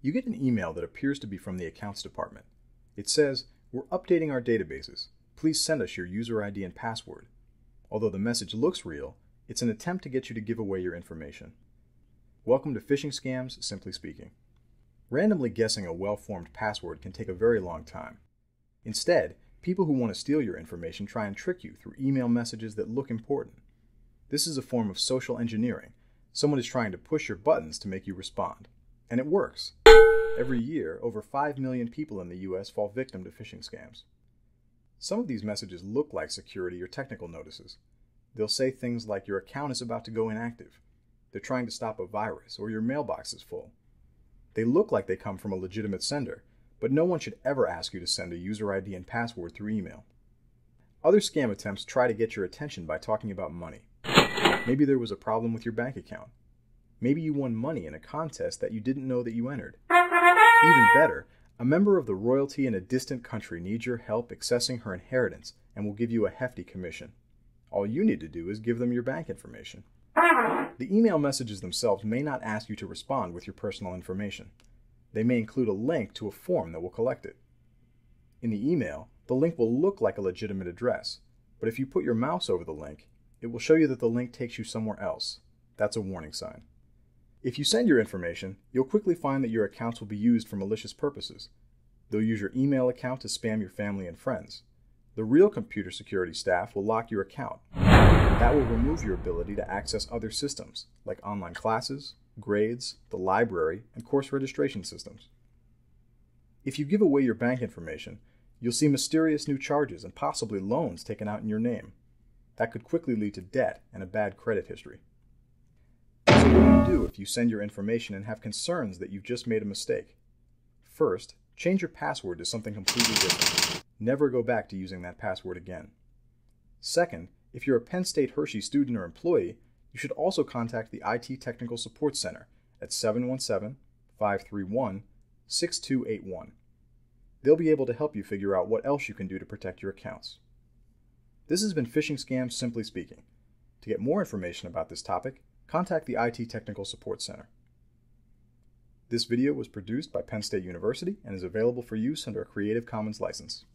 You get an email that appears to be from the accounts department. It says, "We're updating our databases. Please send us your user ID and password." Although the message looks real, it's an attempt to get you to give away your information. Welcome to phishing scams, simply speaking. Randomly guessing a well-formed password can take a very long time. Instead, people who want to steal your information try and trick you through email messages that look important. This is a form of social engineering. Someone is trying to push your buttons to make you respond. And it works. Every year, over 5 million people in the US fall victim to phishing scams. Some of these messages look like security or technical notices. They'll say things like your account is about to go inactive. They're trying to stop a virus, or your mailbox is full. They look like they come from a legitimate sender, but no one should ever ask you to send a user ID and password through email. Other scam attempts try to get your attention by talking about money. Maybe there was a problem with your bank account. Maybe you won money in a contest that you didn't know that you entered. Even better, a member of the royalty in a distant country needs your help accessing her inheritance and will give you a hefty commission. All you need to do is give them your bank information. The email messages themselves may not ask you to respond with your personal information. They may include a link to a form that will collect it. In the email, the link will look like a legitimate address, but if you put your mouse over the link, it will show you that the link takes you somewhere else. That's a warning sign. If you send your information, you'll quickly find that your accounts will be used for malicious purposes. They'll use your email account to spam your family and friends. The real computer security staff will lock your account. That will remove your ability to access other systems, like online classes, grades, the library, and course registration systems. If you give away your bank information, you'll see mysterious new charges and possibly loans taken out in your name. That could quickly lead to debt and a bad credit history. So what do you do if you send your information and have concerns that you've just made a mistake? First, change your password to something completely different. Never go back to using that password again. Second, if you're a Penn State Hershey student or employee, you should also contact the IT Technical Support Center at 717-531-6281. They'll be able to help you figure out what else you can do to protect your accounts. This has been Phishing Scams Simply Speaking. To get more information about this topic, contact the IT Technical Support Center. This video was produced by Penn State University and is available for use under a Creative Commons license.